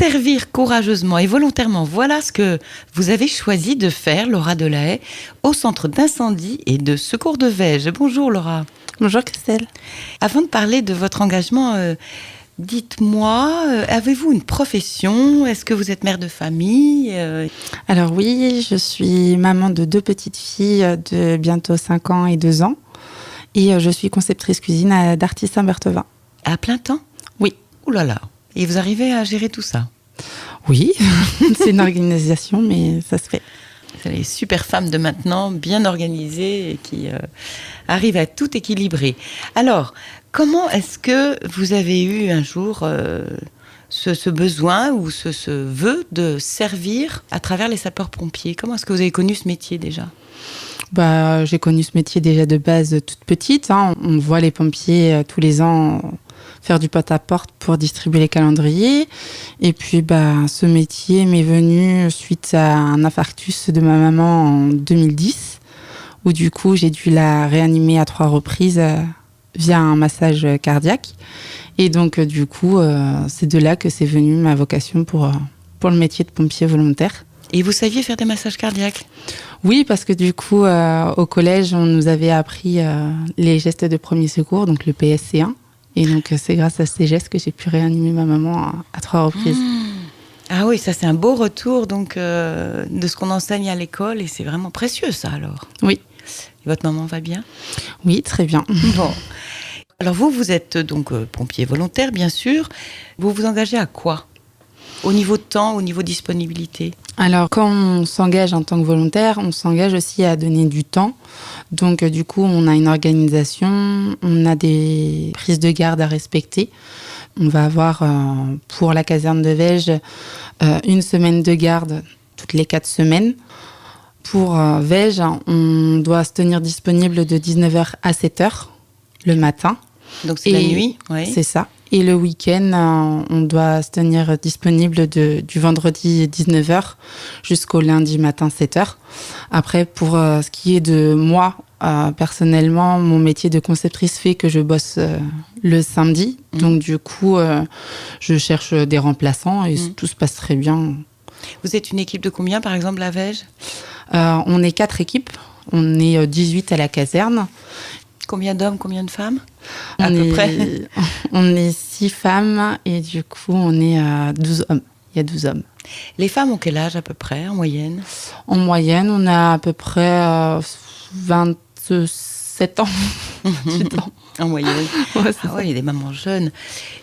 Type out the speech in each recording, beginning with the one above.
Servir courageusement et volontairement, voilà ce que vous avez choisi de faire, Laura Delahaye, au Centre d'incendie et de secours de Vesges. Bonjour Laura. Bonjour Christelle. Avant de parler de votre engagement, dites-moi, avez-vous une profession? Est-ce que vous êtes mère de famille? Alors oui, je suis maman de 2 petites filles de bientôt 5 ans et 2 ans. Et je suis conceptrice cuisine à Darty Saint-Berthevin. À plein temps? Oui. Ouh là là. Et vous arrivez à gérer tout ça? Oui, c'est une organisation, mais ça se fait. C'est les super femmes de maintenant, bien organisées et qui arrivent à tout équilibrer. Alors, comment est-ce que vous avez eu un jour ce besoin ou ce vœu de servir à travers les sapeurs-pompiers? Comment est-ce que vous avez connu ce métier déjà? J'ai connu ce métier déjà de base toute petite. On voit les pompiers tous les ans faire du porte-à-porte pour distribuer les calendriers. Et puis, ce métier m'est venu suite à un infarctus de ma maman en 2010, où du coup, j'ai dû la réanimer à 3 reprises via un massage cardiaque. Et donc, du coup, c'est de là que c'est venu ma vocation pour le métier de pompier volontaire. Et vous saviez faire des massages cardiaques? Oui, parce que du coup, au collège, on nous avait appris les gestes de premier secours, donc le PSC1. Et donc, c'est grâce à ces gestes que j'ai pu réanimer ma maman à 3 reprises. Ah oui, ça c'est un beau retour donc, de ce qu'on enseigne à l'école et c'est vraiment précieux ça alors. Oui. Et votre maman va bien? Oui, très bien. Bon. Alors vous êtes donc pompier volontaire bien sûr. Vous vous engagez à quoi? Au niveau de temps, au niveau de disponibilité? Alors, quand on s'engage en tant que volontaire, on s'engage aussi à donner du temps. Donc, du coup, on a une organisation, on a des prises de garde à respecter. On va avoir, pour la caserne de Vesges, 1 semaine de garde toutes les 4 semaines. Pour Vesges, on doit se tenir disponible de 19h à 7h le matin. Donc, c'est la nuit? Oui. C'est ça. Et le week-end, on doit se tenir disponible du vendredi 19h jusqu'au lundi matin 7h. Après, pour ce qui est de moi, personnellement, mon métier de conceptrice fait que je bosse le samedi. Donc, du coup, je cherche des remplaçants et tout se passe très bien. Vous êtes une équipe de combien, par exemple, à Vesges? On est 4 équipes. On est 18 à la caserne. Combien d'hommes, combien de femmes? À peu près. On est 6 femmes et du coup, on est 12 hommes. Il y a 12 hommes. Les femmes ont quel âge à peu près, en moyenne? En moyenne, on a à peu près 27 ans. 28 ans. En moyenne. Ouais, il y a des mamans jeunes.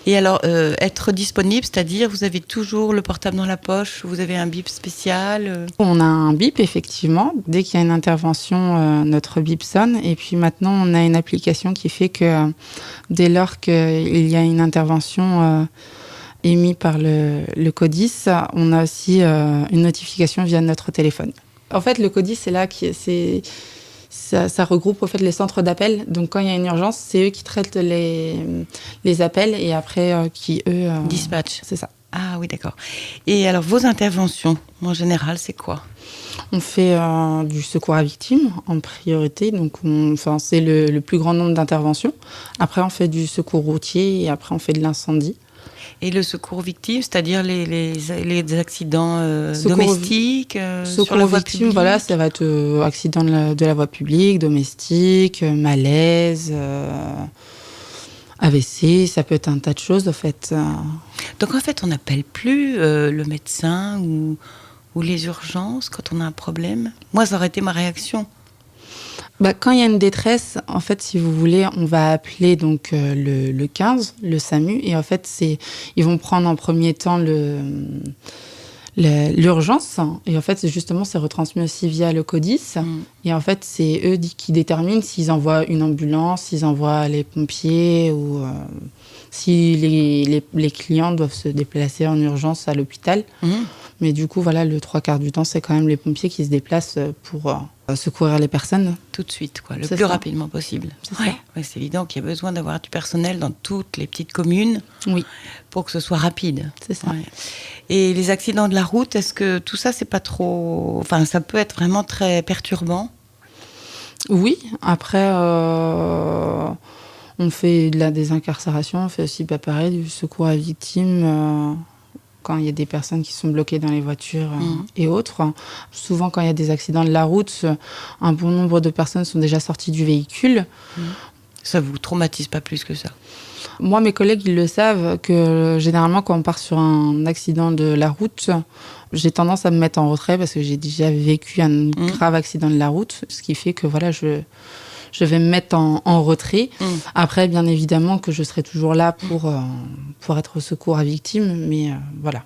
Et alors, être disponible, c'est-à-dire, vous avez toujours le portable dans la poche, vous avez un bip spécial? On a un bip, effectivement. Dès qu'il y a une intervention, notre bip sonne. Et puis maintenant, on a une application qui fait que dès lors qu'il y a une intervention émise par le CODIS, on a aussi une notification via notre téléphone. En fait, le CODIS, c'est là ça regroupe au fait les centres d'appel. Donc quand il y a une urgence, c'est eux qui traitent les appels et après qui eux dispatch. C'est ça. Ah oui, d'accord. Et alors vos interventions, en général, c'est quoi? On fait du secours à victimes en priorité. Donc c'est le plus grand nombre d'interventions. Après on fait du secours routier et après on fait de l'incendie. Et le secours aux victimes, c'est-à-dire les accidents domestiques sur la voie publique? Voilà, ça va être accident de la voie publique, domestique, malaise, AVC, ça peut être un tas de choses en fait. Donc en fait, on n'appelle plus le médecin ou les urgences quand on a un problème? Moi, ça aurait été ma réaction. Quand il y a une détresse, en fait, si vous voulez, on va appeler donc le 15, le SAMU, et en fait, ils vont prendre en premier temps l'urgence, et en fait, c'est retransmis aussi via le CODIS, et en fait, c'est eux qui déterminent s'ils envoient une ambulance, s'ils envoient les pompiers, ou si les clients doivent se déplacer en urgence à l'hôpital. Mais du coup, voilà, le 3/4 du temps, c'est quand même les pompiers qui se déplacent pour secourir les personnes. Tout de suite, quoi, le plus rapidement possible. Ouais, c'est évident qu'il y a besoin d'avoir du personnel dans toutes les petites communes pour que ce soit rapide. C'est ça. Ouais. Et les accidents de la route, est-ce que tout ça, c'est pas trop... Enfin, ça peut être vraiment très perturbant? Oui, après, on fait de la désincarcération, on fait aussi, pareil, du secours à victimes... quand il y a des personnes qui sont bloquées dans les voitures et autres. Souvent, quand il y a des accidents de la route, un bon nombre de personnes sont déjà sorties du véhicule. Ça vous traumatise pas plus que ça? Moi, mes collègues, ils le savent que généralement, quand on part sur un accident de la route, j'ai tendance à me mettre en retrait parce que j'ai déjà vécu un grave accident de la route, ce qui fait que voilà, je vais me mettre en retrait. Après, bien évidemment que je serai toujours là pour être au secours à victime, mais voilà.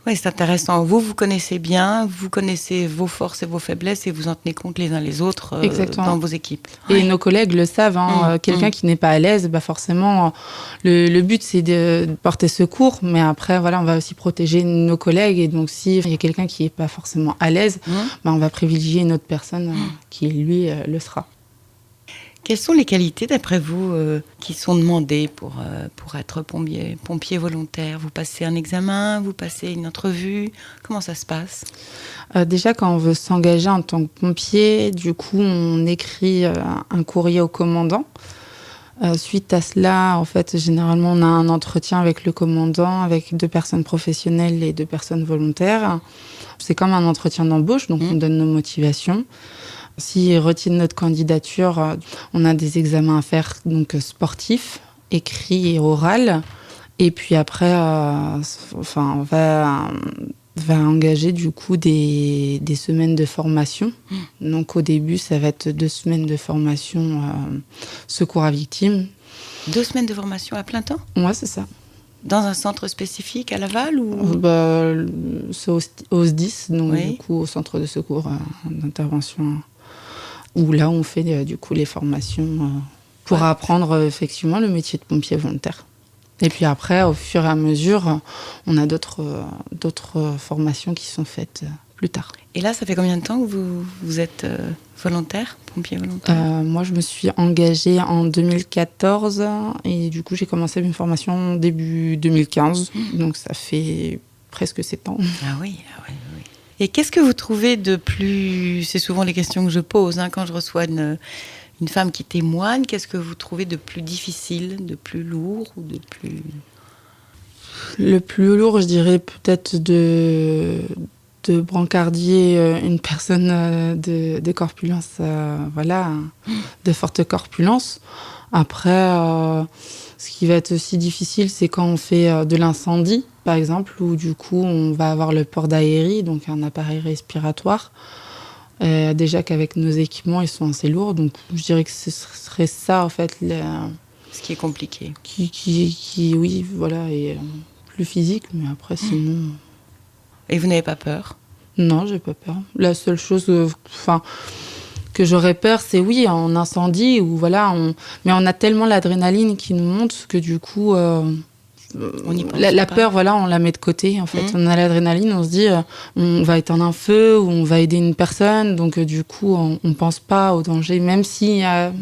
Oui, c'est intéressant. Vous connaissez bien, vous connaissez vos forces et vos faiblesses et vous en tenez compte les uns les autres dans vos équipes. Et nos collègues le savent. Quelqu'un qui n'est pas à l'aise, forcément, le but, c'est de porter secours. Mais après, voilà, on va aussi protéger nos collègues. Et donc, s'il y a quelqu'un qui n'est pas forcément à l'aise, on va privilégier une autre personne qui, lui, le sera. Quelles sont les qualités, d'après vous, qui sont demandées pour être pompier volontaire? Vous passez un examen, vous passez une entrevue? Comment ça se passe? Déjà, quand on veut s'engager en tant que pompier, du coup, on écrit un courrier au commandant. Suite à cela, en fait, généralement, on a un entretien avec le commandant, avec 2 personnes professionnelles et 2 personnes volontaires. C'est comme un entretien d'embauche, donc on donne nos motivations. S'ils retiennent notre candidature, on a des examens à faire, donc sportifs, écrits et oral. Et puis après, on va engager du coup des semaines de formation. Donc au début, ça va être 2 semaines de formation secours à victimes. 2 semaines de formation à plein temps? Ouais, c'est ça. Dans un centre spécifique à Laval ou... C'est au SDIS, donc du coup au centre de secours d'intervention, où là on fait du coup les formations pour apprendre effectivement le métier de pompier volontaire. Et puis après, au fur et à mesure, on a d'autres formations qui sont faites plus tard. Et là, ça fait combien de temps que vous êtes volontaire, pompier volontaire? Moi, je me suis engagée en 2014 et du coup, j'ai commencé mes formations début 2015. Donc, ça fait presque 7 ans. Ah oui. Et qu'est-ce que vous trouvez de plus... C'est souvent les questions que je pose quand je reçois une femme qui témoigne. Qu'est-ce que vous trouvez de plus difficile, de plus lourd ou de plus... Le plus lourd, je dirais peut-être de brancardier une personne de corpulence, de forte corpulence. Après, ce qui va être aussi difficile, c'est quand on fait de l'incendie, par exemple, où du coup, on va avoir le port d'aérie, donc un appareil respiratoire. Déjà qu'avec nos équipements, ils sont assez lourds, donc je dirais que ce serait ça, en fait, ce qui est compliqué. Qui oui, voilà, est plus physique, mais après, sinon... Et vous n'avez pas peur? Non, j'ai pas peur. La seule chose que j'aurais peur, c'est oui, en incendie, où voilà, mais on a tellement l'adrénaline qui nous monte que du coup, la peur, voilà, on la met de côté. En fait, on a l'adrénaline, on se dit, on va éteindre un feu ou on va aider une personne, donc du coup, on pense pas au danger, même s'il y a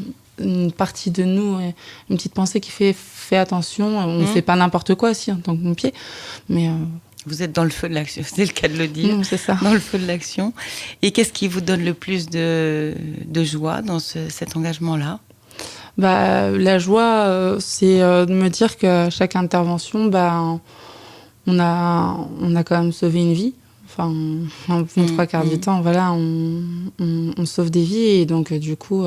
une partie de nous, une petite pensée qui fait attention, on fait pas n'importe quoi aussi en tant que pompier, mais vous êtes dans le feu de l'action, c'est le cas de le dire. C'est ça. Dans le feu de l'action. Et qu'est-ce qui vous donne le plus de joie dans cet engagement-là? La joie, c'est de me dire qu'à chaque intervention, on a quand même sauvé une vie. Enfin, un bon 3/4 du temps, voilà, on sauve des vies. Et donc, du coup,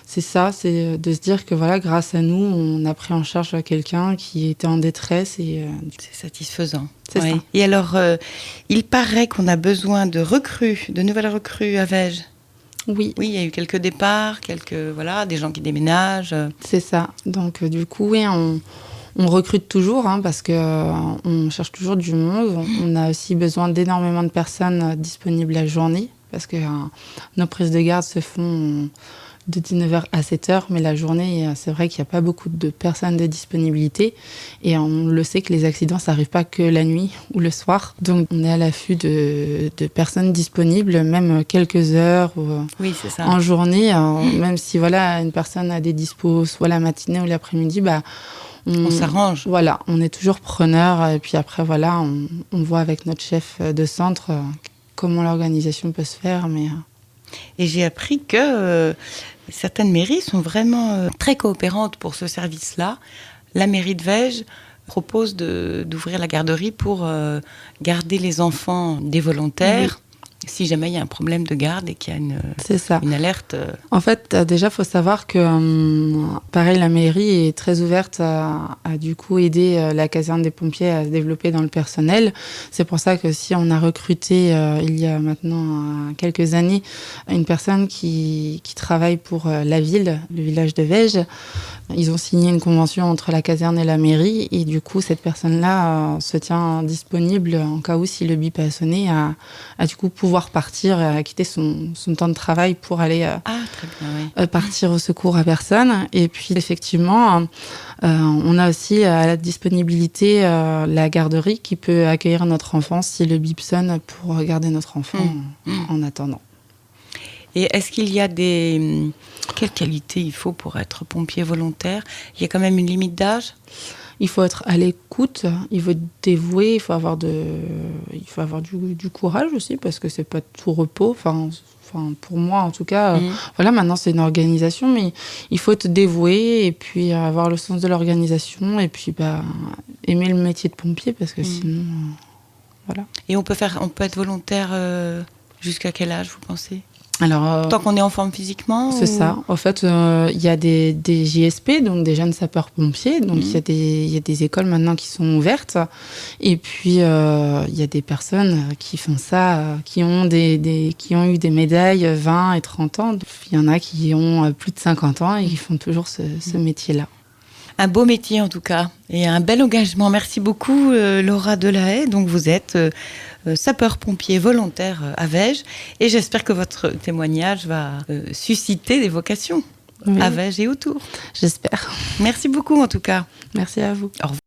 c'est ça, c'est de se dire que voilà, grâce à nous, on a pris en charge quelqu'un qui était en détresse. C'est satisfaisant. C'est ça. Et alors, il paraît qu'on a besoin de nouvelles recrues à Vège. Oui. Oui, il y a eu quelques départs, des gens qui déménagent. C'est ça. Donc, du coup, oui, on recrute toujours parce qu'on cherche toujours du monde. On a aussi besoin d'énormément de personnes disponibles la journée parce que nos prises de garde se font de 19h à 7h, mais la journée, c'est vrai qu'il n'y a pas beaucoup de personnes de disponibilité. Et on le sait que les accidents, ça n'arrive pas que la nuit ou le soir. Donc, on est à l'affût de personnes disponibles, même quelques heures oui, c'est ça. En journée. Même si voilà, une personne a des dispos soit la matinée ou l'après-midi, on s'arrange. Voilà, on est toujours preneur. Et puis après, voilà, on voit avec notre chef de centre comment l'organisation peut se faire. Et j'ai appris que certaines mairies sont vraiment très coopérantes pour ce service-là. La mairie de Vège propose d'ouvrir la garderie pour garder les enfants des volontaires. Si jamais il y a un problème de garde et qu'il y a C'est ça. une alerte. En fait, déjà, il faut savoir que, pareil, la mairie est très ouverte à du coup aider la caserne des pompiers à se développer dans le personnel. C'est pour ça que si on a recruté, il y a maintenant quelques années, une personne qui travaille pour la ville, le village de Vèges, ils ont signé une convention entre la caserne et la mairie et du coup, cette personne-là se tient disponible en cas où si le bip a sonné à du coup pouvoir partir, à quitter son temps de travail pour aller Très bien, oui. partir au secours à personne. Et puis effectivement, on a aussi à la disponibilité la garderie qui peut accueillir notre enfant si le bip sonne pour garder notre enfant en attendant. Et est-ce qu'il y a quelles qualités il faut pour être pompier volontaire? Il y a quand même une limite d'âge? Il faut être à l'écoute, il faut être dévoué, il faut avoir du courage aussi parce que c'est pas tout repos. Enfin, pour moi en tout cas, voilà, maintenant c'est une organisation, mais il faut être dévoué et puis avoir le sens de l'organisation et puis aimer le métier de pompier parce que sinon, voilà. Et on peut être volontaire jusqu'à quel âge, vous pensez? Alors, tant qu'on est en forme physiquement? C'est ça. En fait, il y a des JSP, donc des jeunes sapeurs-pompiers. Donc, il y a des écoles maintenant qui sont ouvertes. Et puis, il y a des personnes qui font ça, qui ont eu des médailles 20 et 30 ans. Il y en a qui ont plus de 50 ans et qui font toujours ce métier-là. Un beau métier en tout cas et un bel engagement. Merci beaucoup Laura Delahaye. Donc vous êtes sapeur-pompier volontaire à Vèges et j'espère que votre témoignage va susciter des vocations à Vèges et autour. J'espère. Merci beaucoup en tout cas. Merci à vous. Au revoir.